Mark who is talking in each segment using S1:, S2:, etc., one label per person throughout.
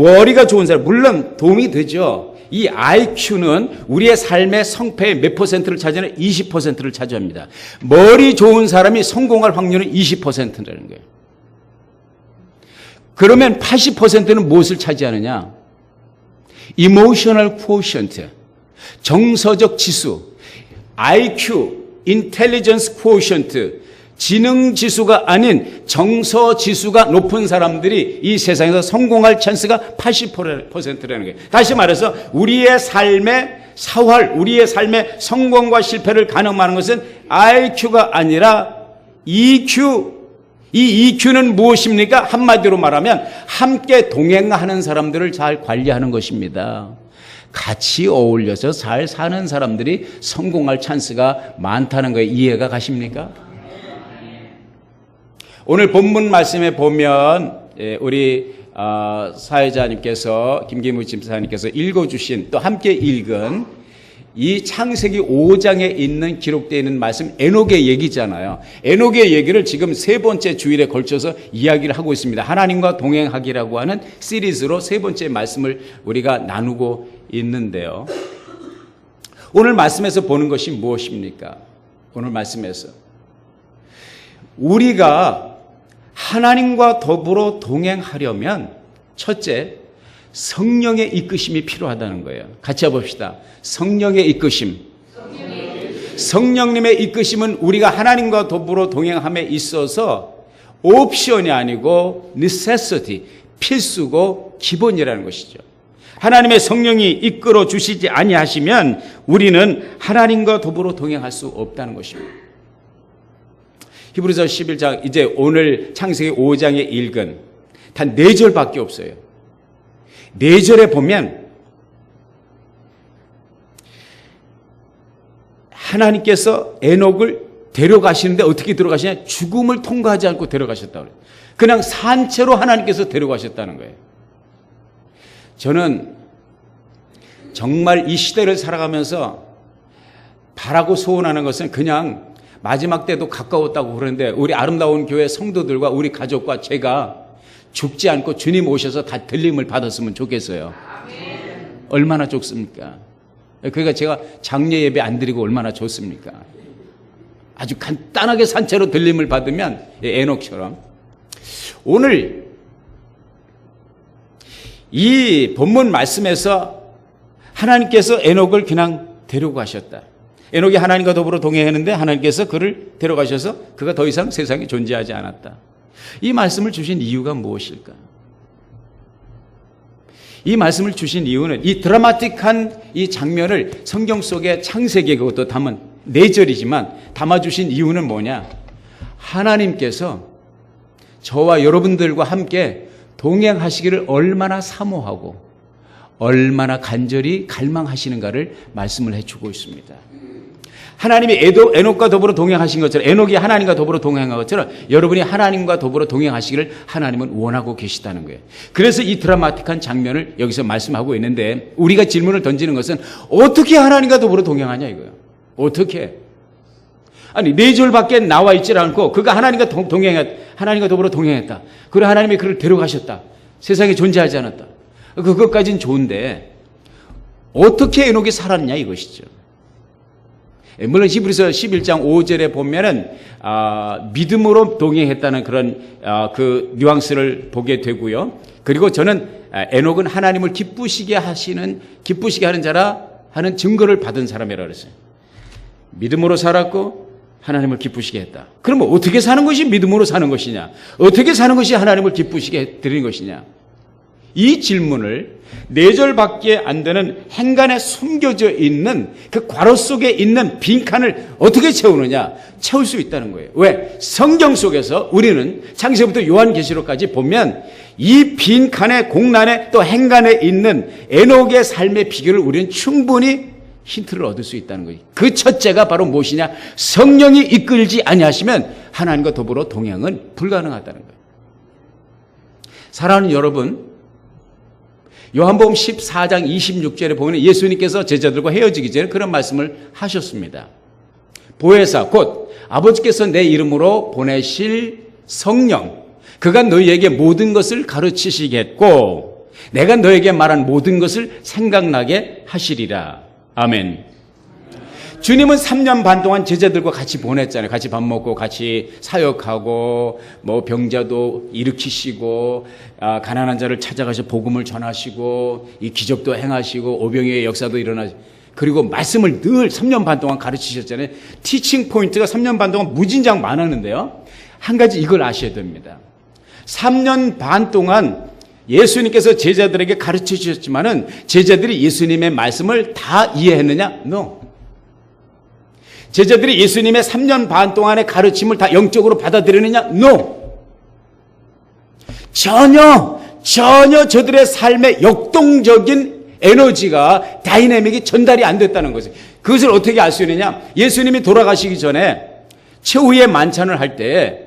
S1: 머리가 좋은 사람, 물론 도움이 되죠. 이 IQ는 우리의 삶의 성패의 몇 퍼센트를 차지하는 20%를 차지합니다. 머리 좋은 사람이 성공할 확률은 20%라는 거예요. 그러면 80%는 무엇을 차지하느냐? Emotional quotient, 정서적 지수, IQ, Intelligence quotient, 지능 지수가 아닌 정서 지수가 높은 사람들이 이 세상에서 성공할 찬스가 80%라는 거예요. 다시 말해서 우리의 삶의 사활, 우리의 삶의 성공과 실패를 가늠하는 것은 IQ가 아니라 EQ. 이 EQ는 무엇입니까? 한마디로 말하면 함께 동행하는 사람들을 잘 관리하는 것입니다. 같이 어울려서 잘 사는 사람들이 성공할 찬스가 많다는 거예요. 이해가 가십니까? 오늘 본문 말씀에 보면 우리 사회자님께서 김기무 집사님께서 읽어주신 또 함께 읽은 이 창세기 5장에 있는 기록되어 있는 말씀 에녹의 얘기잖아요. 에녹의 얘기를 지금 세 번째 주일에 걸쳐서 이야기를 하고 있습니다. 하나님과 동행하기라고 하는 시리즈로 세 번째 말씀을 우리가 나누고 있는데요. 오늘 말씀에서 보는 것이 무엇입니까? 오늘 말씀에서 우리가 하나님과 더불어 동행하려면 첫째, 성령의 이끄심이 필요하다는 거예요. 같이 해봅시다. 성령의 이끄심. 성령님의 이끄심은 우리가 하나님과 더불어 동행함에 있어서 옵션이 아니고 necessity, 필수고 기본이라는 것이죠. 하나님의 성령이 이끌어 주시지 아니하시면 우리는 하나님과 더불어 동행할 수 없다는 것입니다. 히브리서 11장, 이제 오늘 창세기 5장에 읽은 단 4절밖에 없어요. 4절에 보면 하나님께서 에녹을 데려가시는데 어떻게 데려가시냐? 죽음을 통과하지 않고 데려가셨다고 그래요. 그냥 산채로 하나님께서 데려가셨다는 거예요. 저는 정말 이 시대를 살아가면서 바라고 소원하는 것은 그냥 마지막 때도 가까웠다고 그러는데 우리 아름다운 교회 성도들과 우리 가족과 제가 죽지 않고 주님 오셔서 다 들림을 받았으면 좋겠어요. 얼마나 좋습니까? 그러니까 제가 장례 예배 안 드리고 얼마나 좋습니까? 아주 간단하게 산채로 들림을 받으면 에녹처럼. 오늘 이 본문 말씀에서 하나님께서 에녹을 그냥 데려가셨다. 에녹이 하나님과 더불어 동행했는데 하나님께서 그를 데려가셔서 그가 더 이상 세상에 존재하지 않았다. 이 말씀을 주신 이유가 무엇일까? 이 말씀을 주신 이유는 이 드라마틱한 이 장면을 성경 속에 창세기에 그것도 담은 4절이지만 담아주신 이유는 뭐냐? 하나님께서 저와 여러분들과 함께 동행하시기를 얼마나 사모하고 얼마나 간절히 갈망하시는가를 말씀을 해주고 있습니다. 하나님이 에녹과 더불어 동행하신 것처럼, 에녹이 하나님과 더불어 동행한 것처럼 여러분이 하나님과 더불어 동행하시기를 하나님은 원하고 계시다는 거예요. 그래서 이 드라마틱한 장면을 여기서 말씀하고 있는데 우리가 질문을 던지는 것은 어떻게 하나님과 더불어 동행하냐 이거예요. 어떻게? 아니 4절밖에 나와 있질 않고 그가 하나님과 하나님과 더불어 동행했다. 그리고 하나님이 그를 데려가셨다. 세상에 존재하지 않았다. 그것까지는 좋은데 어떻게 에녹이 살았냐 이것이죠. 물론 히브리서 11장 5절에 보면은 믿음으로 동행했다는 그런 그 뉘앙스를 보게 되고요. 그리고 저는 에녹은 하나님을 기쁘시게 하는 자라 하는 증거를 받은 사람이라고 그랬어요. 믿음으로 살았고 하나님을 기쁘시게 했다. 그러면 어떻게 사는 것이 믿음으로 사는 것이냐? 어떻게 사는 것이 하나님을 기쁘시게 드리는 것이냐? 이 질문을 4절밖에 안 되는 행간에 숨겨져 있는 그 괄호 속에 있는 빈칸을 어떻게 채우느냐? 채울 수 있다는 거예요. 왜? 성경 속에서 우리는 창세기부터 요한계시록까지 보면 이 빈칸에 공란에 또 행간에 있는 에녹의 삶의 비결을 우리는 충분히 힌트를 얻을 수 있다는 거예요. 그 첫째가 바로 무엇이냐? 성령이 이끌지 아니하시면 하나님과 더불어 동행은 불가능하다는 거예요. 사랑하는 여러분, 요한복음 14장 26절에 보면 예수님께서 제자들과 헤어지기 전에 그런 말씀을 하셨습니다. 보혜사 곧 아버지께서 내 이름으로 보내실 성령, 그가 너희에게 모든 것을 가르치시겠고 내가 너에게 말한 모든 것을 생각나게 하시리라. 아멘. 주님은 3년 반 동안 제자들과 같이 보냈잖아요. 같이 밥 먹고 같이 사역하고 뭐 병자도 일으키시고 가난한 자를 찾아가서 복음을 전하시고 이 기적도 행하시고 오병이의 역사도 일어나시고 그리고 말씀을 늘 3년 반 동안 가르치셨잖아요. 티칭 포인트가 3년 반 동안 무진장 많았는데요. 한 가지 이걸 아셔야 됩니다. 3년 반 동안 예수님께서 제자들에게 가르쳐 주셨지만은 제자들이 예수님의 말씀을 다 이해했느냐? No. 제자들이 예수님의 3년 반 동안의 가르침을 다 영적으로 받아들였느냐? No. 전혀 저들의 삶의 역동적인 에너지가 다이내믹이 전달이 안 됐다는 거죠. 그것을 어떻게 알 수 있느냐? 예수님이 돌아가시기 전에 최후의 만찬을 할 때,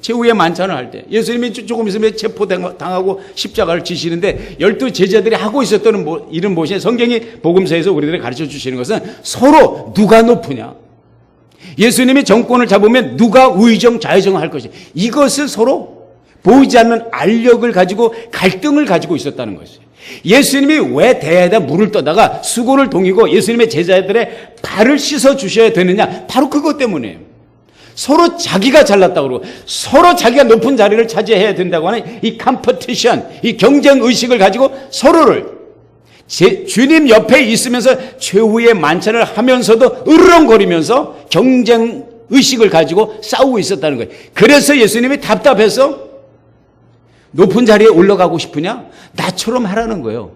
S1: 최후의 만찬을 할 때 예수님이 조금 있으면 체포당하고 십자가를 지시는데 12 제자들이 하고 있었던 일은 무엇이냐? 성경이 복음서에서 우리들에게 가르쳐 주시는 것은 서로 누가 높으냐? 예수님이 정권을 잡으면 누가 우의정 좌의정을 것이냐? 이것을 서로 보이지 않는 알력을 가지고 갈등을 가지고 있었다는 것이에요. 예수님이 왜 대야에다 물을 떠다가 수고를 동이고 예수님의 제자들의 발을 씻어 주셔야 되느냐? 바로 그것 때문이에요. 서로 자기가 잘났다고 그러고 서로 자기가 높은 자리를 차지해야 된다고 하는 이 컴피티션, 이 경쟁 의식을 가지고 서로를 주님 옆에 있으면서 최후의 만찬을 하면서도 으르렁거리면서 경쟁 의식을 가지고 싸우고 있었다는 거예요. 그래서 예수님이 답답해서 높은 자리에 올라가고 싶으냐? 나처럼 하라는 거예요.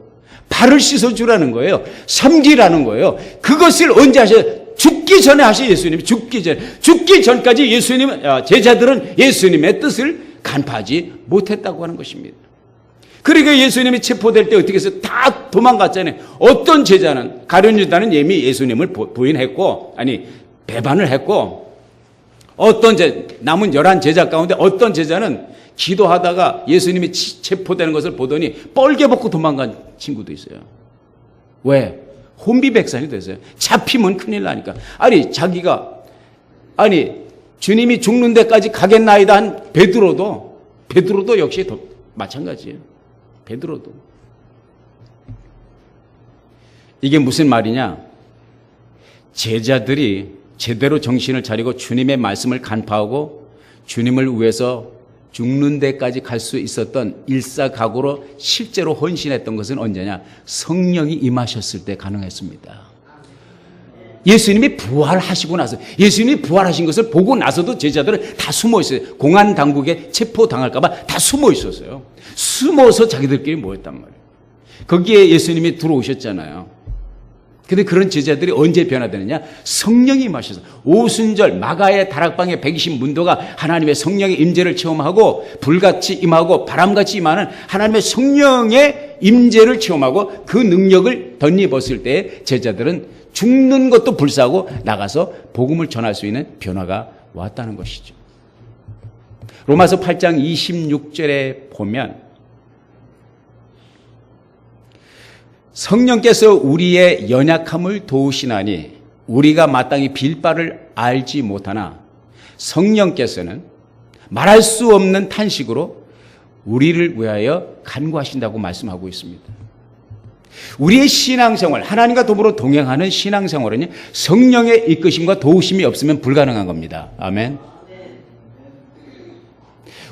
S1: 발을 씻어주라는 거예요. 섬기라는 거예요. 그것을 언제 하셔요? 죽기 전에 하셔요. 예수님이 죽기 전까지 제자들은 예수님의 뜻을 간파하지 못했다고 하는 것입니다. 그러니까 예수님이 체포될 때 어떻게 해서 다 도망갔잖아요. 어떤 제자는 가룟 유다는 이미 예수님을 부인했고 배반을 했고 남은 11제자 가운데 어떤 제자는 기도하다가 예수님이 체포되는 것을 보더니 뻘개 벗고 도망간 친구도 있어요. 왜? 혼비백산이 됐어요. 잡히면 큰일 나니까. 주님이 죽는 데까지 가겠나이다 한 베드로도 역시 마찬가지예요. 베드로도. 이게 무슨 말이냐? 제자들이 제대로 정신을 차리고 주님의 말씀을 간파하고 주님을 위해서 죽는 데까지 갈 수 있었던 일사각오로 실제로 헌신했던 것은 언제냐? 성령이 임하셨을 때 가능했습니다. 예수님이 부활하시고 나서 예수님이 부활하신 것을 보고 나서도 제자들은 다 숨어 있어요. 공안 당국에 체포당할까 봐 다 숨어 있었어요. 숨어서 자기들끼리 모였단 말이에요. 거기에 예수님이 들어오셨잖아요. 근데 그런 제자들이 언제 변화되느냐? 성령이 임하셔서 오순절 마가의 다락방에 120 문도가 하나님의 성령의 임재를 체험하고 불같이 임하고 바람같이 임하는 하나님의 성령의 임재를 체험하고 그 능력을 덧입었을 때 제자들은 죽는 것도 불사하고 나가서 복음을 전할 수 있는 변화가 왔다는 것이죠. 로마서 8장 26절에 보면 성령께서 우리의 연약함을 도우시나니 우리가 마땅히 빌 바를 알지 못하나 성령께서는 말할 수 없는 탄식으로 우리를 위하여 간구하신다고 말씀하고 있습니다. 우리의 신앙생활, 하나님과 더불어 동행하는 신앙생활은 성령의 이끄심과 도우심이 없으면 불가능한 겁니다. 아멘.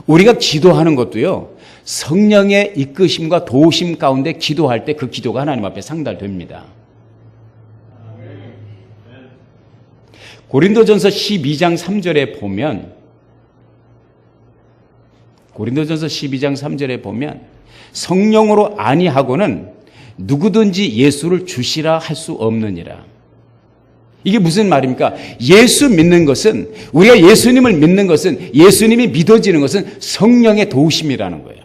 S1: 우리가 기도하는 것도요, 성령의 이끄심과 도우심 가운데 기도할 때 그 기도가 하나님 앞에 상달됩니다. 고린도전서 12장 3절에 보면 성령으로 아니하고는 누구든지 예수를 주시라 할 수 없느니라. 이게 무슨 말입니까? 예수 믿는 것은, 우리가 예수님을 믿는 것은, 예수님이 믿어지는 것은 성령의 도우심이라는 거예요.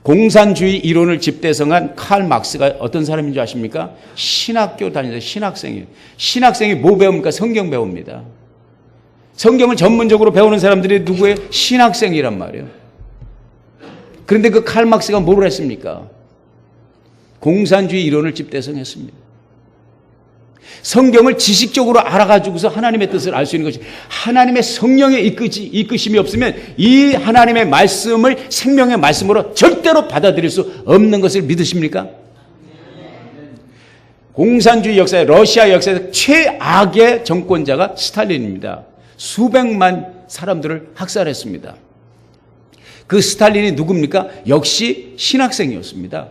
S1: 공산주의 이론을 집대성한 칼 막스가 어떤 사람인 줄 아십니까? 신학교 다니는 신학생이에요. 신학생이 뭐 배웁니까? 성경 배웁니다. 성경을 전문적으로 배우는 사람들이 누구예요? 신학생이란 말이에요. 그런데 그 칼 막스가 뭘 했습니까? 공산주의 이론을 집대성했습니다. 성경을 지식적으로 알아가지고서 하나님의 뜻을 알 수 있는 것이 하나님의 성령의 이끄심이 없으면 이 하나님의 말씀을 생명의 말씀으로 절대로 받아들일 수 없는 것을 믿으십니까? 공산주의 역사에 러시아 역사에서 최악의 정권자가 스탈린입니다. 수백만 사람들을 학살했습니다. 그 스탈린이 누굽니까? 역시 신학생이었습니다.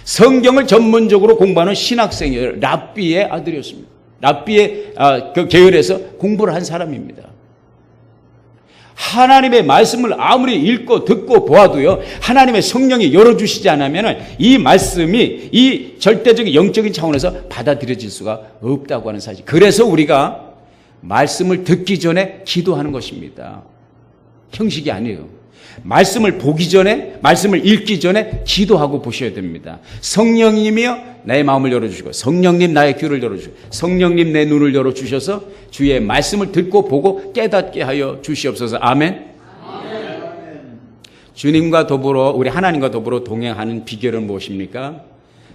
S1: 성경을 전문적으로 공부하는 신학생이에요. 랍비의 아들이었습니다. 랍비의 그 계열에서 공부를 한 사람입니다. 하나님의 말씀을 아무리 읽고 듣고 보아도요, 하나님의 성령이 열어주시지 않으면 이 말씀이 이 절대적인 영적인 차원에서 받아들여질 수가 없다고 하는 사실. 그래서 우리가 말씀을 듣기 전에 기도하는 것입니다. 형식이 아니에요. 말씀을 보기 전에, 말씀을 읽기 전에 기도하고 보셔야 됩니다. 성령님이여 나의 마음을 열어주시고, 성령님 나의 귀를 열어주시고, 성령님 내 눈을 열어주셔서 주의 말씀을 듣고 보고 깨닫게 하여 주시옵소서. 아멘. 아멘. 주님과 더불어, 우리 하나님과 더불어 동행하는 비결은 무엇입니까?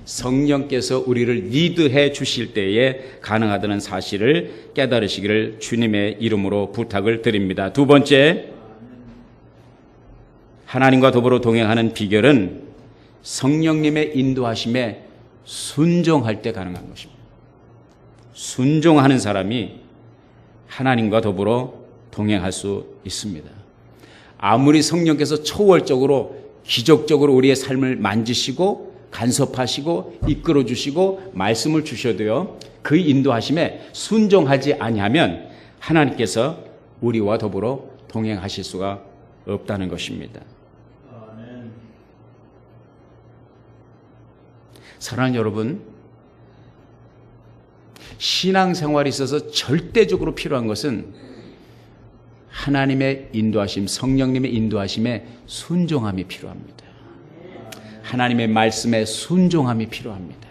S1: 성령께서 우리를 리드해 주실 때에 가능하다는 사실을 깨달으시기를 주님의 이름으로 부탁을 드립니다. 두 번째, 하나님과 더불어 동행하는 비결은 성령님의 인도하심에 순종할 때 가능한 것입니다. 순종하는 사람이 하나님과 더불어 동행할 수 있습니다. 아무리 성령께서 초월적으로 기적적으로 우리의 삶을 만지시고 간섭하시고 이끌어 주시고 말씀을 주셔도요, 그 인도하심에 순종하지 아니하면 하나님께서 우리와 더불어 동행하실 수가 없다는 것입니다. 사랑하는 여러분, 신앙생활에 있어서 절대적으로 필요한 것은 하나님의 인도하심, 성령님의 인도하심에 순종함이 필요합니다. 하나님의 말씀에 순종함이 필요합니다.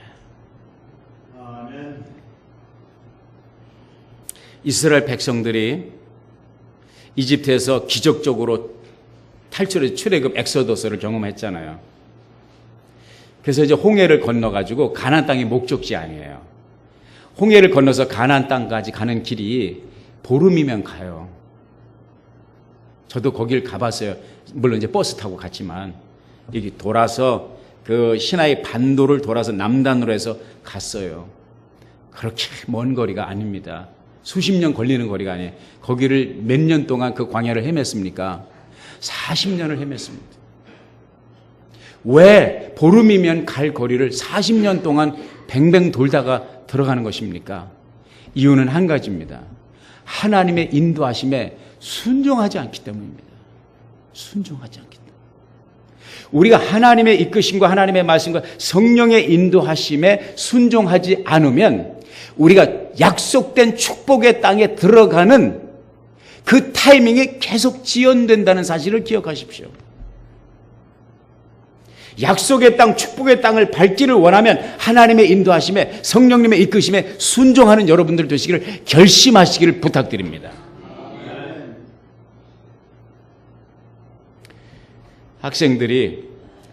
S1: 이스라엘 백성들이 이집트에서 기적적으로 탈출해 출애굽 엑소더스를 경험했잖아요. 그래서 이제 홍해를 건너가지고 가나안 땅이 목적지 아니에요. 홍해를 건너서 가나안 땅까지 가는 길이 보름이면 가요. 저도 거길 가봤어요. 물론 이제 버스 타고 갔지만 여기 돌아서 그 시나이 반도를 돌아서 남단으로 해서 갔어요. 그렇게 먼 거리가 아닙니다. 수십 년 걸리는 거리가 아니에요. 거기를 몇 년 동안 그 광야를 헤맸습니까? 40년을 헤맸습니다. 왜 보름이면 갈 거리를 40년 동안 뱅뱅 돌다가 들어가는 것입니까? 이유는 한 가지입니다. 하나님의 인도하심에 순종하지 않기 때문입니다. 순종하지 않기 때문에. 우리가 하나님의 이끄심과 하나님의 말씀과 성령의 인도하심에 순종하지 않으면 우리가 약속된 축복의 땅에 들어가는 그 타이밍이 계속 지연된다는 사실을 기억하십시오. 약속의 땅, 축복의 땅을 밟기를 원하면 하나님의 인도하심에, 성령님의 이끄심에 순종하는 여러분들 되시기를 결심하시기를 부탁드립니다. 학생들이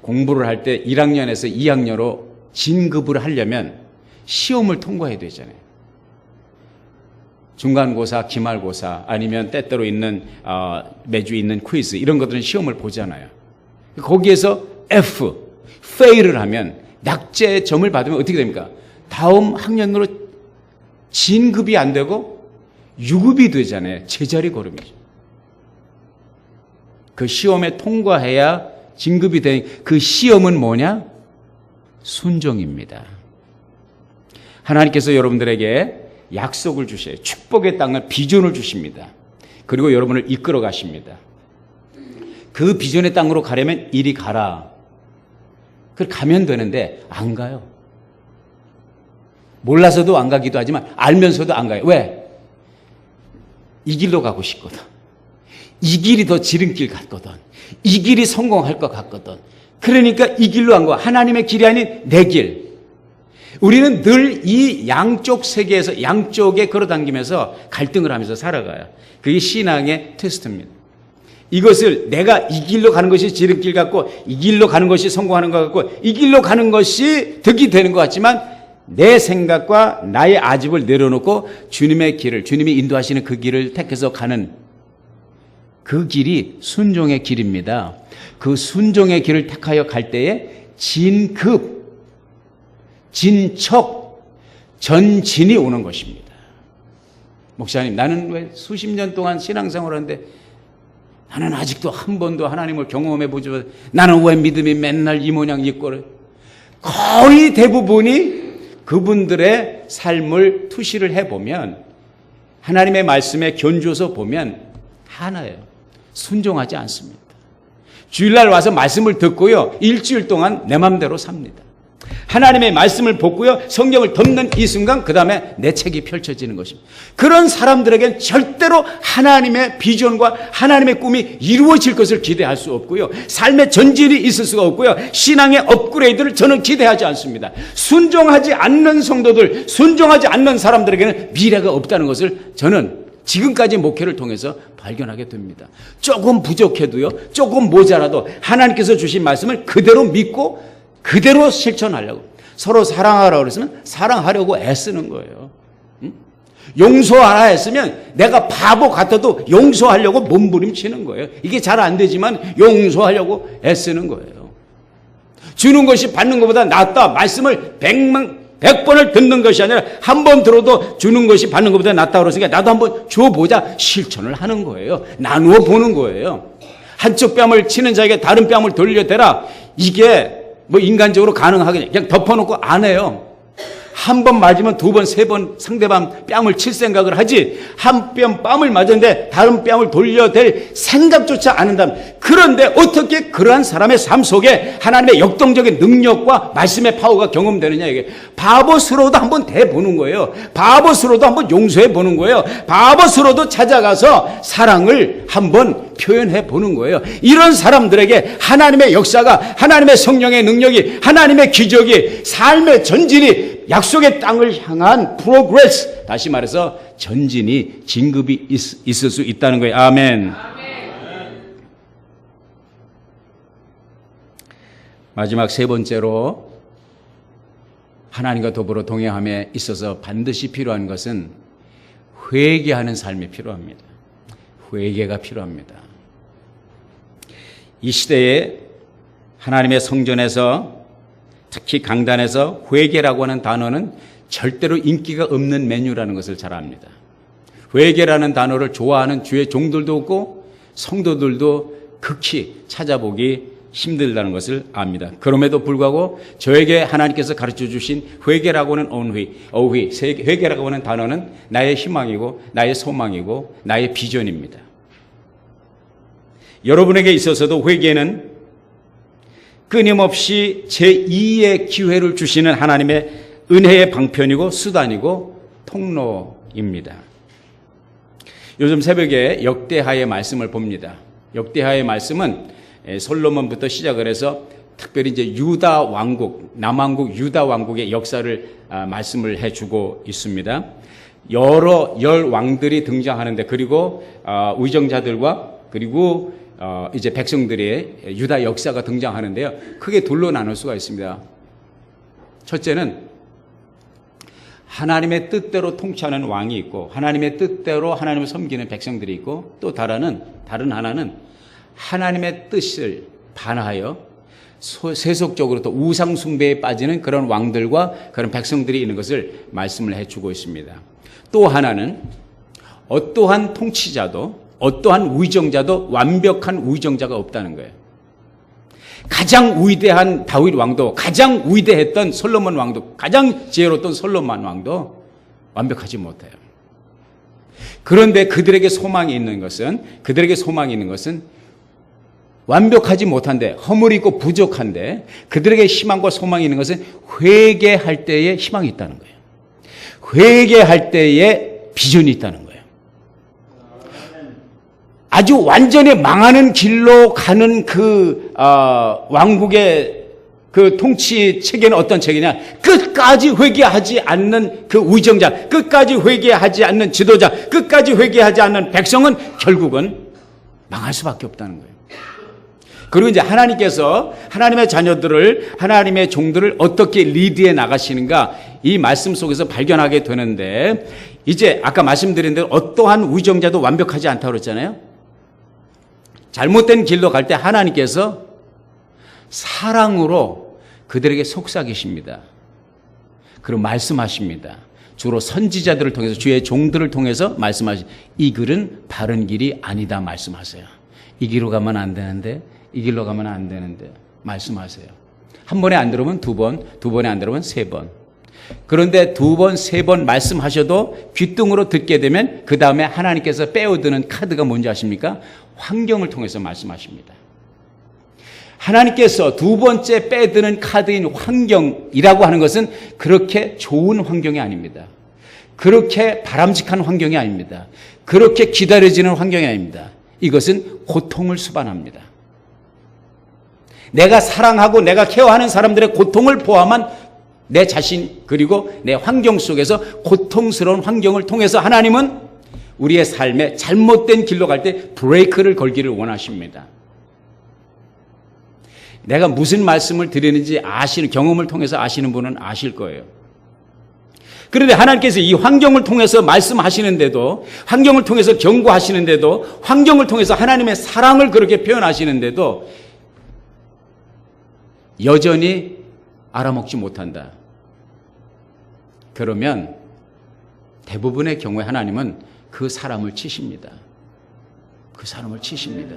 S1: 공부를 할 때 1학년에서 2학년으로 진급을 하려면 시험을 통과해야 되잖아요. 중간고사, 기말고사, 아니면 때때로 있는 매주 있는 퀴즈, 이런 것들은 시험을 보잖아요. 거기에서 F, fail을 하면, 낙제 점을 받으면 어떻게 됩니까? 다음 학년으로 진급이 안 되고 유급이 되잖아요. 제자리 걸음이죠. 그 시험에 통과해야 진급이 된 그 시험은 뭐냐? 순종입니다. 하나님께서 여러분들에게 약속을 주셔요. 축복의 땅을, 비전을 주십니다. 그리고 여러분을 이끌어 가십니다. 그 비전의 땅으로 가려면 이리 가라. 그걸 가면 되는데 안 가요. 몰라서도 안 가기도 하지만 알면서도 안 가요. 왜? 이 길로 가고 싶거든. 이 길이 더 지름길 같거든. 이 길이 성공할 것 같거든. 그러니까 이 길로 안 가. 하나님의 길이 아닌 내 길. 우리는 늘 이 양쪽 세계에서 양쪽에 걸어다니면서 갈등을 하면서 살아가요. 그게 신앙의 테스트입니다. 이것을 내가 이 길로 가는 것이 지름길 같고 이 길로 가는 것이 성공하는 것 같고 이 길로 가는 것이 득이 되는 것 같지만 내 생각과 나의 아집을 내려놓고 주님의 길을, 주님이 인도하시는 그 길을 택해서 가는 그 길이 순종의 길입니다. 그 순종의 길을 택하여 갈 때에 진급, 진척, 전진이 오는 것입니다. 목사님, 나는 왜 수십 년 동안 신앙생활을 하는데 나는 아직도 한 번도 하나님을 경험해 보지 못해. 나는 왜 믿음이 맨날 이 모양 이 꼴을. 거의 대부분이 그분들의 삶을 투시를 해보면 하나님의 말씀에 견주어서 보면 하나예요. 순종하지 않습니다. 주일날 와서 말씀을 듣고요, 일주일 동안 내 맘대로 삽니다. 하나님의 말씀을 보고요, 성경을 덮는 이 순간 그 다음에 내 책이 펼쳐지는 것입니다. 그런 사람들에겐 절대로 하나님의 비전과 하나님의 꿈이 이루어질 것을 기대할 수 없고요, 삶의 전진이 있을 수가 없고요, 신앙의 업그레이드를 저는 기대하지 않습니다. 순종하지 않는 성도들, 순종하지 않는 사람들에게는 미래가 없다는 것을 저는 지금까지 목회를 통해서 발견하게 됩니다. 조금 부족해도요, 조금 모자라도 하나님께서 주신 말씀을 그대로 믿고 그대로 실천하려고. 서로 사랑하라고 그랬으면 사랑하려고 애쓰는 거예요. 용서하라 했으면 내가 바보 같아도 용서하려고 몸부림치는 거예요. 이게 잘 안 되지만 용서하려고 애쓰는 거예요. 주는 것이 받는 것보다 낫다. 말씀을 100번을 듣는 것이 아니라 한 번 들어도 주는 것이 받는 것보다 낫다 그러니까 나도 한번 줘보자. 실천을 하는 거예요. 나누어 보는 거예요. 한쪽 뺨을 치는 자에게 다른 뺨을 돌려대라. 이게 뭐 인간적으로 가능하겠냐. 그냥 덮어놓고 안 해요. 한 번 맞으면 두 번, 세 번 상대방 뺨을 칠 생각을 하지, 한 뺨을 맞았는데 다른 뺨을 돌려댈 생각조차 안 한다면, 그런데 어떻게 그러한 사람의 삶 속에 하나님의 역동적인 능력과 말씀의 파워가 경험되느냐. 이게 바보스러워도 한번 대보는 거예요. 바보스러워도 한번 용서해 보는 거예요. 바보스러워도 찾아가서 사랑을 한번 표현해 보는 거예요. 이런 사람들에게 하나님의 역사가, 하나님의 성령의 능력이, 하나님의 기적이, 삶의 전진이, 약속의 땅을 향한 프로그레스, 다시 말해서 전진이, 진급이 있을 수 있다는 거예요. 아멘. 마지막 세 번째로 하나님과 더불어 동행함에 있어서 반드시 필요한 것은 회개하는 삶이 필요합니다. 회개가 필요합니다. 이 시대에 하나님의 성전에서, 특히 강단에서 회개라고 하는 단어는 절대로 인기가 없는 메뉴라는 것을 잘 압니다. 회개라는 단어를 좋아하는 주의 종들도 없고 성도들도 극히 찾아보기 힘들다는 것을 압니다. 그럼에도 불구하고 저에게 하나님께서 가르쳐 주신 회개라고 하는 회개라고 하는 단어는 나의 희망이고 나의 소망이고 나의 비전입니다. 여러분에게 있어서도 회개는 끊임없이 제2의 기회를 주시는 하나님의 은혜의 방편이고 수단이고 통로입니다. 요즘 새벽에 역대하의 말씀을 봅니다. 역대하의 말씀은 솔로몬부터 시작을 해서 특별히 이제 유다 왕국, 남왕국 유다 왕국의 역사를 말씀을 해주고 있습니다. 여러 열 왕들이 등장하는데, 그리고 의정자들과 그리고 이제 백성들의 유다 역사가 등장하는데요. 크게 둘로 나눌 수가 있습니다. 첫째는 하나님의 뜻대로 통치하는 왕이 있고, 하나님의 뜻대로 하나님을 섬기는 백성들이 있고, 또 다른 하나는 하나님의 뜻을 반하여 세속적으로 또 우상 숭배에 빠지는 그런 왕들과 그런 백성들이 있는 것을 말씀을 해주고 있습니다. 또 하나는 어떠한 통치자도, 어떠한 의정자도 완벽한 의정자가 없다는 거예요. 가장 위대한 다윗 왕도, 가장 위대했던 솔로몬 왕도, 가장 지혜로웠던 솔로몬 왕도 완벽하지 못해요. 그런데 그들에게 소망이 있는 것은 완벽하지 못한데, 허물이 있고 부족한데, 그들에게 희망과 소망이 있는 것은 회개할 때에 희망이 있다는 거예요. 회개할 때에 비전이 있다는 거예요. 아주 완전히 망하는 길로 가는 그 왕국의 그 통치 체계는 어떤 체계냐? 끝까지 회개하지 않는 그 의정자, 끝까지 회개하지 않는 지도자, 끝까지 회개하지 않는 백성은 결국은 망할 수밖에 없다는 거예요. 그리고 이제 하나님께서 하나님의 자녀들을, 하나님의 종들을 어떻게 리드해 나가시는가 이 말씀 속에서 발견하게 되는데, 이제 아까 말씀드린 대로 어떠한 위정자도 완벽하지 않다고 그랬잖아요. 잘못된 길로 갈 때 하나님께서 사랑으로 그들에게 속삭이십니다. 그리고 말씀하십니다. 주로 선지자들을 통해서, 주의 종들을 통해서 이 길은 바른 길이 아니다 말씀하세요. 이 길로 가면 안 되는데, 이 길로 가면 안 되는데 말씀하세요. 한 번에 안 들으면 두 번, 두 번에 안 들으면 세 번. 그런데 두 번, 세 번 말씀하셔도 귀뚱으로 듣게 되면 그 다음에 하나님께서 빼어드는 카드가 뭔지 아십니까? 환경을 통해서 말씀하십니다. 하나님께서 두 번째 빼드는 카드인 환경이라고 하는 것은 그렇게 좋은 환경이 아닙니다. 그렇게 바람직한 환경이 아닙니다. 그렇게 기다려지는 환경이 아닙니다. 이것은 고통을 수반합니다. 내가 사랑하고 내가 케어하는 사람들의 고통을 포함한 내 자신 그리고 내 환경 속에서 고통스러운 환경을 통해서 하나님은 우리의 삶에 잘못된 길로 갈 때 브레이크를 걸기를 원하십니다. 내가 무슨 말씀을 드리는지 아시는, 경험을 통해서 아시는 분은 아실 거예요. 그런데 하나님께서 이 환경을 통해서 말씀하시는데도, 환경을 통해서 경고하시는데도, 환경을 통해서 하나님의 사랑을 그렇게 표현하시는데도 여전히 알아먹지 못한다. 그러면 대부분의 경우에 하나님은 그 사람을 치십니다. 그 사람을 치십니다.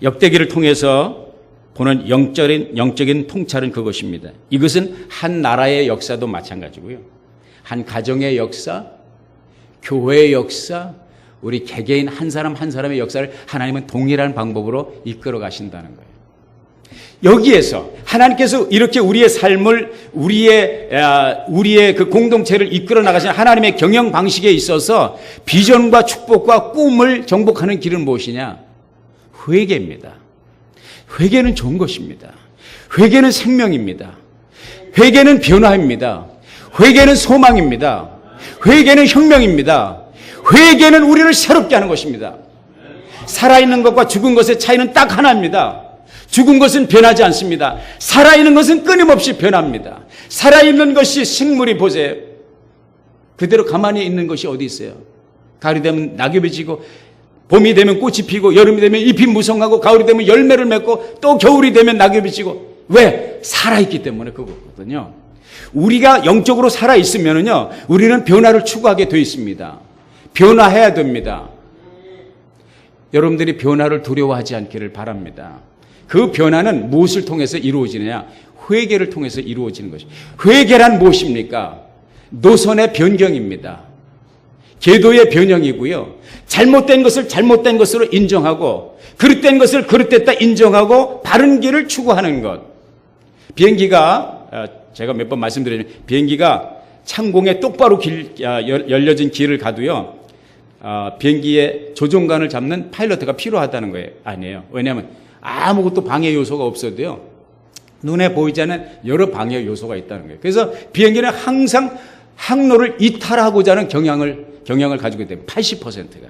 S1: 역대기를 통해서 보는 영적인 통찰은 그것입니다. 이것은 한 나라의 역사도 마찬가지고요. 한 가정의 역사, 교회의 역사, 우리 개개인 한 사람 한 사람의 역사를 하나님은 동일한 방법으로 이끌어 가신다는 거예요. 여기에서 하나님께서 이렇게 우리의 삶을, 우리의 그 공동체를 이끌어 나가시는 하나님의 경영 방식에 있어서 비전과 축복과 꿈을 정복하는 길은 무엇이냐? 회개입니다. 회개는 좋은 것입니다. 회개는 생명입니다. 회개는 변화입니다. 회개는 소망입니다. 회개는 혁명입니다. 회개는 우리를 새롭게 하는 것입니다. 살아있는 것과 죽은 것의 차이는 딱 하나입니다. 죽은 것은 변하지 않습니다. 살아있는 것은 끊임없이 변합니다. 살아있는 것이 식물이 보세요. 그대로 가만히 있는 것이 어디 있어요? 가을이 되면 낙엽이 지고, 봄이 되면 꽃이 피고, 여름이 되면 잎이 무성하고, 가을이 되면 열매를 맺고, 또 겨울이 되면 낙엽이 지고. 왜? 살아있기 때문에 그거거든요. 우리가 영적으로 살아있으면요, 우리는 변화를 추구하게 되어 있습니다. 변화해야 됩니다. 여러분들이 변화를 두려워하지 않기를 바랍니다. 그 변화는 무엇을 통해서 이루어지느냐? 회개를 통해서 이루어지는 것입니다. 회개란 무엇입니까? 노선의 변경입니다. 계도의 변형이고요. 잘못된 것을 잘못된 것으로 인정하고, 그릇된 것을 그릇됐다 인정하고 바른 길을 추구하는 것. 비행기가, 제가 몇 번 말씀드렸지만, 비행기가 창공에 똑바로 열려진 길을 가도요, 비행기의 조종관을 잡는 파일럿가 필요하다는 거예요. 아니에요. 왜냐하면 아무것도 방해 요소가 없어도요, 눈에 보이지 않는 여러 방해 요소가 있다는 거예요. 그래서 비행기는 항상 항로를 이탈하고자 하는 경향을 가지고 있대요. 80%가.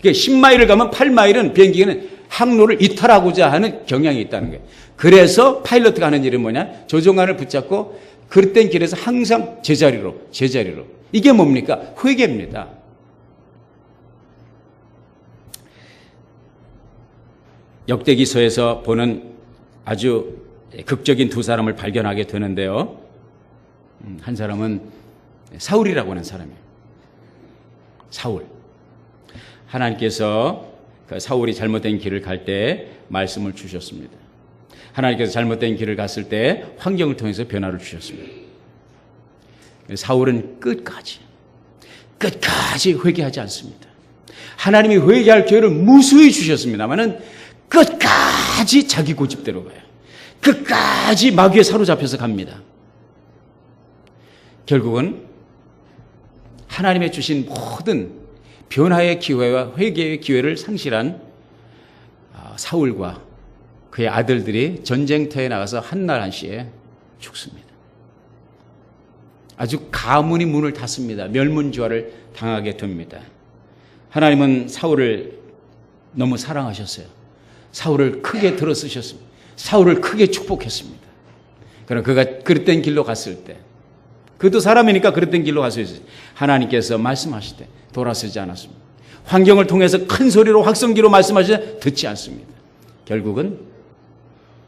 S1: 그러니까 10마일을 가면 8마일은 비행기는 항로를 이탈하고자 하는 경향이 있다는 거예요. 그래서 파일럿가 하는 일은 뭐냐? 조종관을 붙잡고 그릇된 길에서 항상 제자리로. 이게 뭡니까? 회개입니다. 역대기서에서 보는 아주 극적인 두 사람을 발견하게 되는데요. 한 사람은 사울이라고 하는 사람이에요. 사울. 하나님께서 그 사울이 잘못된 길을 갈 때 말씀을 주셨습니다. 하나님께서 잘못된 길을 갔을 때 환경을 통해서 변화를 주셨습니다. 사울은 끝까지 회개하지 않습니다. 하나님이 회개할 기회를 무수히 주셨습니다만은 끝까지 자기 고집대로 가요. 끝까지 마귀에 사로잡혀서 갑니다. 결국은 하나님의 주신 모든 변화의 기회와 회개의 기회를 상실한 사울과 그의 아들들이 전쟁터에 나가서 한날 한시에 죽습니다. 아주 가문이 문을 닫습니다. 멸문주화를 당하게 됩니다. 하나님은 사울을 너무 사랑하셨어요. 사울을 크게 들어쓰셨습니다. 사울을 크게 축복했습니다. 그러나 그가 그릇된 길로 갔을 때, 그도 사람이니까 그릇된 길로 갔을 때 하나님께서 말씀하실 때 돌아서지 않았습니다. 환경을 통해서 큰 소리로 확성기로 말씀하시자 듣지 않습니다. 결국은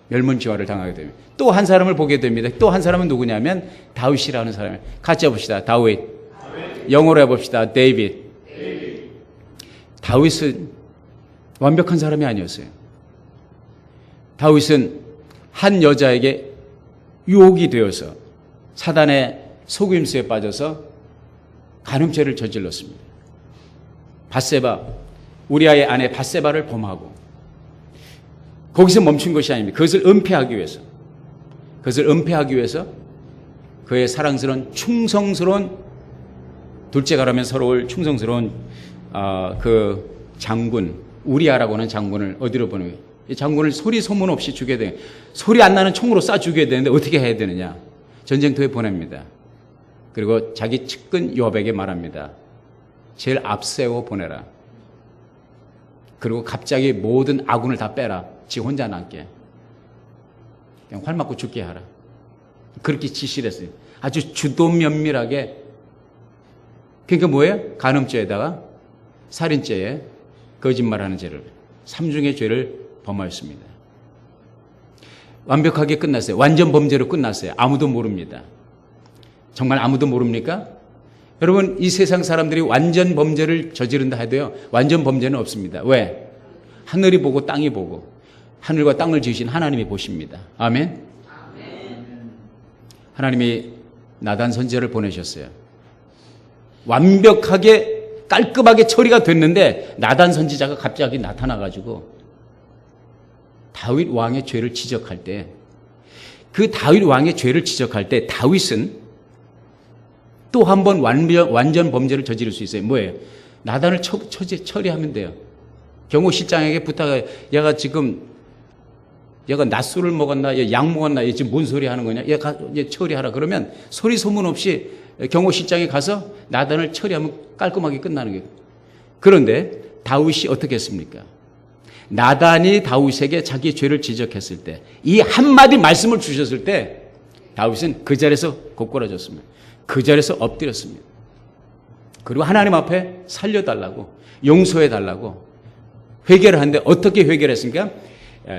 S1: 멸문지화를 당하게 됩니다. 또 한 사람을 보게 됩니다. 또 한 사람은 누구냐면 다윗이라는 사람이에요. 같이 해봅시다. 다윗. 영어로 해봅시다. 데이빗. 다윗은 완벽한 사람이 아니었어요. 다윗은 한 여자에게 유혹이 되어서 사단의 속임수에 빠져서 간음죄를 저질렀습니다. 밧세바, 우리아의 아내 밧세바를 범하고 거기서 멈춘 것이 아닙니다. 그것을 은폐하기 위해서 그의 사랑스러운 충성스러운 둘째가라면 서러울 충성스러운 그 장군 우리아라고 하는 장군을 어디로 보내요? 이 장군을 소리 소문 없이 죽여야 돼요. 소리 안 나는 총으로 쏴 죽여야 되는데 어떻게 해야 되느냐? 전쟁터에 보냅니다. 그리고 자기 측근 요압에게 말합니다. 제일 앞세워 보내라. 그리고 갑자기 모든 아군을 다 빼라. 지 혼자 남게. 그냥 활 맞고 죽게 하라. 그렇게 지시를 했어요. 아주 주도면밀하게. 그러니까 뭐예요? 간음죄에다가 살인죄에 거짓말하는 죄를, 삼중의 죄를 범하였습니다. 완벽하게 끝났어요. 완전 범죄로 끝났어요. 아무도 모릅니다. 정말 아무도 모릅니까? 여러분, 이 세상 사람들이 완전 범죄를 저지른다 해도요, 완전 범죄는 없습니다. 왜? 하늘이 보고 땅이 보고 하늘과 땅을 지으신 하나님이 보십니다. 아멘? 하나님이 나단 선지자를 보내셨어요. 완벽하게 깔끔하게 처리가 됐는데 나단 선지자가 갑자기 나타나가지고 다윗 왕의 죄를 지적할 때, 그 다윗 왕의 죄를 지적할 때 다윗은 또 한 번 완전 범죄를 저지를 수 있어요. 뭐예요? 나단을 처리하면 돼요. 경호실장에게 부탁해. 얘가 낮술을 먹었나? 얘 약 먹었나? 얘 지금 뭔 소리 하는 거냐? 얘 처리하라. 그러면 소리 소문 없이 경호실장에 가서 나단을 처리하면 깔끔하게 끝나는 거예요. 그런데 다윗이 어떻게 했습니까? 나단이 다윗에게 자기 죄를 지적했을 때, 이 한마디 말씀을 주셨을 때 다윗은 그 자리에서 곧골아졌습니다. 그 자리에서 엎드렸습니다. 그리고 하나님 앞에 살려달라고, 용서해달라고 회개를 하는데 어떻게 회개를 했습니까?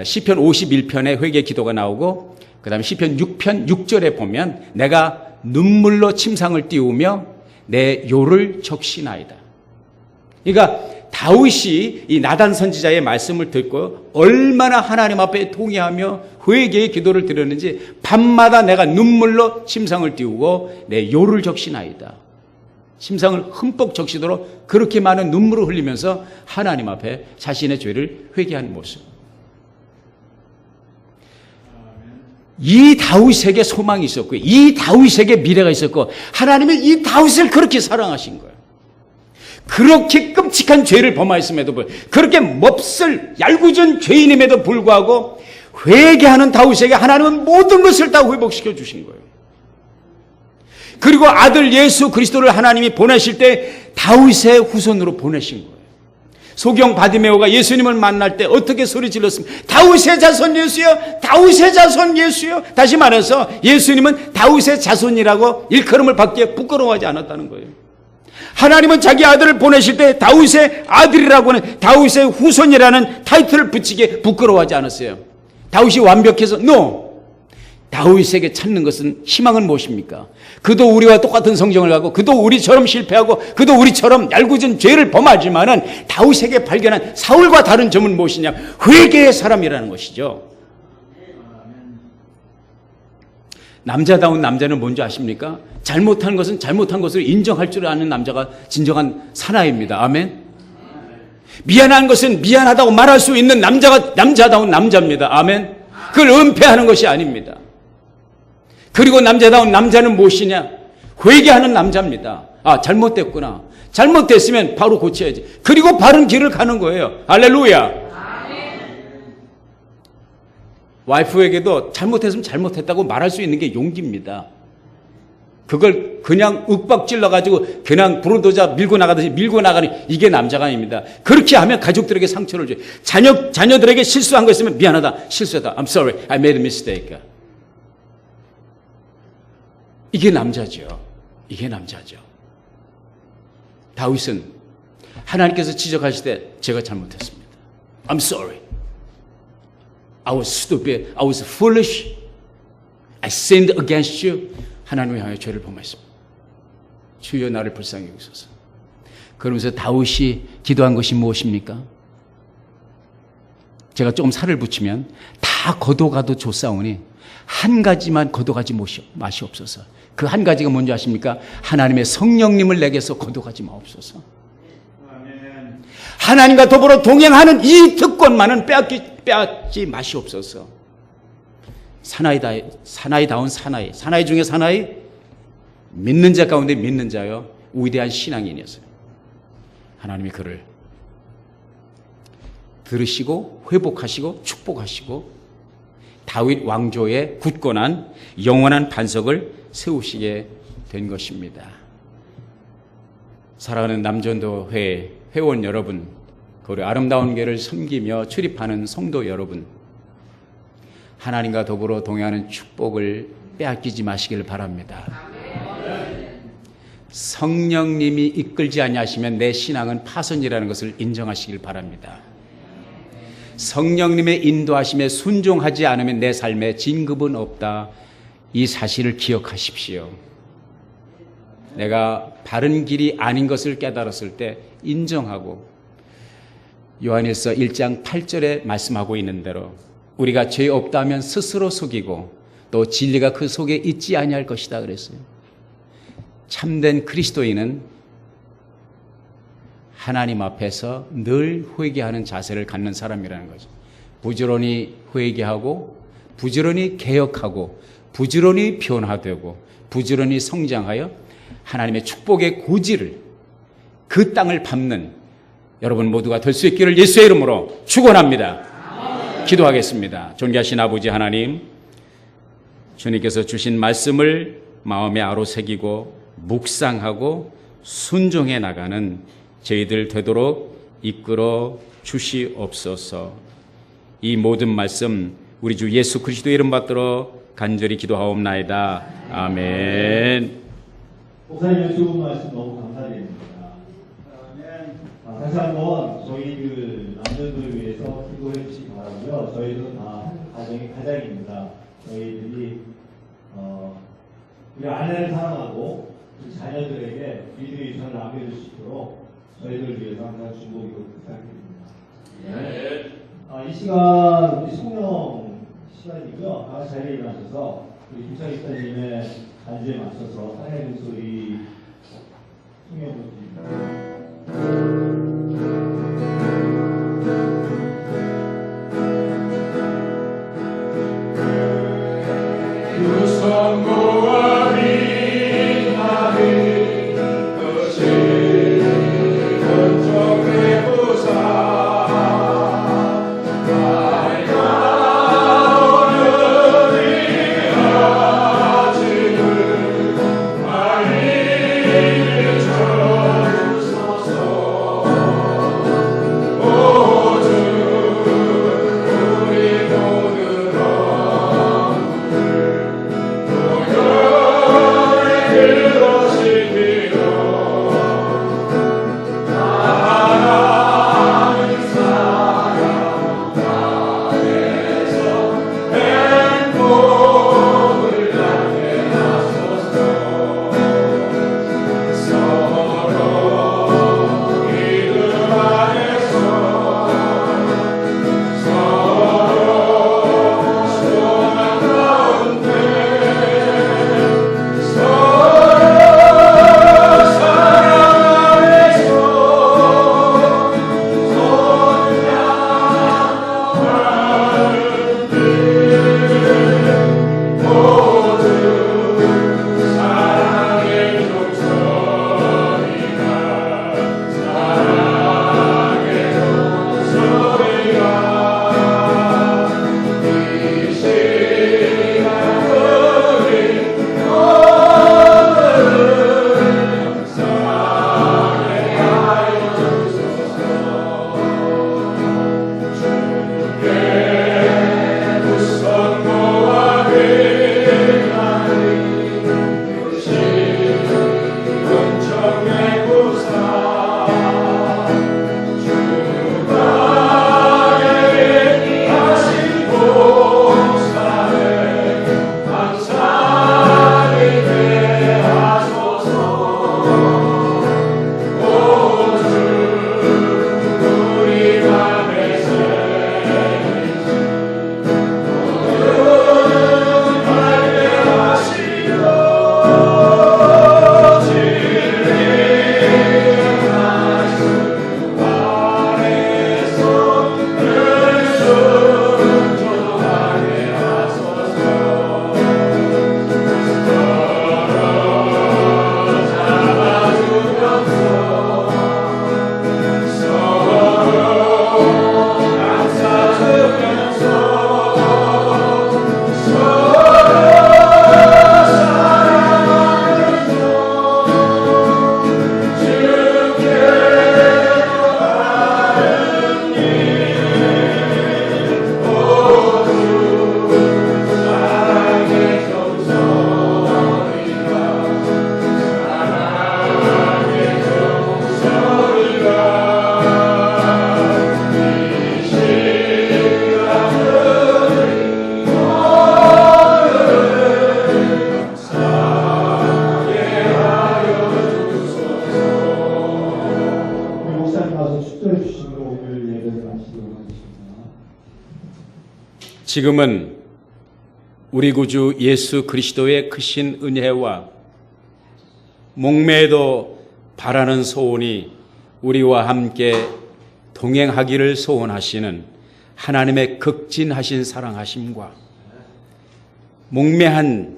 S1: 시편 51편에 회개 기도가 나오고, 그 다음에 시편 6편 6절에 보면 내가 눈물로 침상을 띄우며 내 요를 적시나이다. 그러니까 다윗이 이 나단 선지자의 말씀을 듣고 얼마나 하나님 앞에 통회하며 회개의 기도를 드렸는지, 밤마다 내가 눈물로 침상을 띄우고 내 요를 적시나이다. 침상을 흠뻑 적시도록 그렇게 많은 눈물을 흘리면서 하나님 앞에 자신의 죄를 회개하는 모습. 이 다윗에게 소망이 있었고, 이 다윗에게 미래가 있었고, 하나님은 이 다윗을 그렇게 사랑하신 거예요. 그렇게 끔찍한 죄를 범하였음에도 불구하고, 그렇게 몹쓸 얄궂은 죄인임에도 불구하고 회개하는 다윗에게 하나님은 모든 것을 다 회복시켜 주신 거예요. 그리고 아들 예수 그리스도를 하나님이 보내실 때 다윗의 후손으로 보내신 거예요. 소경 바디메오가 예수님을 만날 때 어떻게 소리 질렀습니까? 다윗의 자손 예수여, 다윗의 자손 예수여. 다시 말해서 예수님은 다윗의 자손이라고 일컬음을 받기에 부끄러워하지 않았다는 거예요. 하나님은 자기 아들을 보내실 때 다윗의 아들이라고 하는, 다윗의 후손이라는 타이틀을 붙이기에 부끄러워하지 않았어요. 다윗이 완벽해서 no. 다윗에게 찾는 것은, 희망은 무엇입니까? 그도 우리와 똑같은 성정을 가고, 그도 우리처럼 실패하고, 그도 우리처럼 얄궂은 죄를 범하지만은 다윗에게 발견한 사울과 다른 점은 무엇이냐? 회개의 사람이라는 것이죠. 남자다운 남자는 뭔지 아십니까? 잘못한 것은 잘못한 것을 인정할 줄 아는 남자가 진정한 사나이입니다. 아멘. 미안한 것은 미안하다고 말할 수 있는 남자가 남자다운 남자입니다. 아멘. 그걸 은폐하는 것이 아닙니다. 그리고 남자다운 남자는 무엇이냐? 회개하는 남자입니다. 아, 잘못됐구나. 잘못됐으면 바로 고쳐야지. 그리고 바른 길을 가는 거예요. 할렐루야. 와이프에게도 잘못했으면 잘못했다고 말할 수 있는 게 용기입니다. 그걸 그냥 윽박질러 가지고 그냥 불도저 밀고 나가듯이 밀고 나가는 이게 남자가 아닙니다. 그렇게 하면 가족들에게 상처를 줘요. 자녀들에게 실수한 거 있으면 미안하다, 실수했다, I'm sorry, I made a mistake. 이게 남자죠. 이게 남자죠. 다윗은 하나님께서 지적하실 때 제가 잘못했습니다. I'm sorry. I was stupid. I was foolish. I sinned against you. 하나님을 향해 죄를 범했습니다. 주여 나를 불쌍히 여기소서. 그러면서 다윗이 기도한 것이 무엇입니까? 제가 조금 살을 붙이면 다 거둬가도 좋사오니 한 가지만 거둬가지 맛이 없어서. 그 한 가지가 뭔지 아십니까? 하나님의 성령님을 내게서 거둬가지 마옵소서. 하나님과 더불어 동행하는 이 특권만은 빼앗지 맛이 없어서. 사나이다운 사나이 중에 사나이, 믿는 자 가운데 믿는 자요, 위대한 신앙인이었어요. 하나님이 그를 들으시고 회복하시고 축복하시고 다윗 왕조의 굳건한 영원한 반석을 세우시게 된 것입니다. 사랑하는 남전도 회원 여러분, 우리 아름다운 교회를 섬기며 출입하는 성도 여러분, 하나님과 더불어 동행하는 축복을 빼앗기지 마시길 바랍니다. 성령님이 이끌지 아니하시면 내 신앙은 파선이라는 것을 인정하시길 바랍니다. 성령님의 인도하심에 순종하지 않으면 내 삶에 진급은 없다. 이 사실을 기억하십시오. 내가 바른 길이 아닌 것을 깨달았을 때 인정하고, 요한일서 1장 8절에 말씀하고 있는 대로 우리가 죄 없다면 스스로 속이고 또 진리가 그 속에 있지 아니할 것이다 그랬어요. 참된 그리스도인은 하나님 앞에서 늘 회개하는 자세를 갖는 사람이라는 거죠. 부지런히 회개하고 부지런히 개혁하고 부지런히 변화되고 부지런히 성장하여 하나님의 축복의 고지를, 그 땅을 밟는 여러분 모두가 될 수 있기를 예수의 이름으로 축원합니다. 기도하겠습니다. 존귀하신 아버지 하나님, 주님께서 주신 말씀을 마음에 아로새기고 묵상하고 순종해 나가는 저희들 되도록 이끌어 주시옵소서. 이 모든 말씀 우리 주 예수 그리스도의 이름 받들어 간절히 기도하옵나이다. 아멘.
S2: 목사님의 좋은 말씀 너무 감사드립니다. 다시 한번 저희 남자들을 위해서 기도해 주시기 바라고요. 저희들은 다 가정의 가장입니다. 저희들이 우리 아내를 사랑하고 우리 자녀들에게 믿음의 유산을 남겨줄 수 있도록 저희들을 위해서 항상 중보기도 부탁드립니다. 이 시간 우리 성령 시간이고요. 다 자리에 일어나셔서 우리 김창희 집사님의 간주에 맞춰서 하나의 목소리 성령 부탁드립니다.
S3: 주소서.
S2: 나와서 축도해 주심으로 오늘 예배를 마치도록 하겠습니다.
S1: 지금은 우리 구주 예수 그리스도의 크신 은혜와 목매도 바라는 소원이 우리와 함께 동행하기를 소원하시는 하나님의 극진하신 사랑하심과 목매한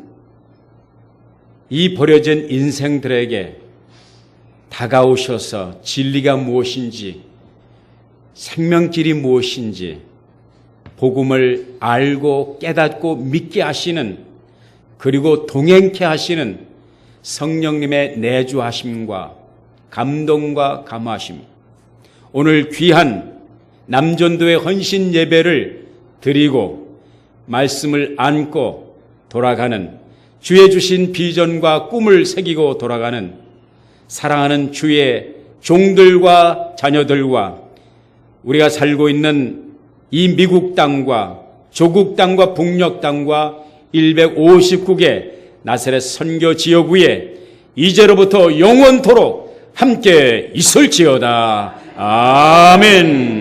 S1: 이 버려진 인생들에게 다가오셔서 진리가 무엇인지, 생명길이 무엇인지, 복음을 알고 깨닫고 믿게 하시는, 그리고 동행케 하시는 성령님의 내주하심과 감동과 감화심, 오늘 귀한 남전도의 헌신 예배를 드리고 말씀을 안고 돌아가는, 주의 주신 비전과 꿈을 새기고 돌아가는 사랑하는 주의 종들과 자녀들과 우리가 살고 있는 이 미국 땅과 조국 땅과 북녘 땅과 159개 나사렛 선교 지역 위에 이제로부터 영원토록 함께 있을지어다. 아멘.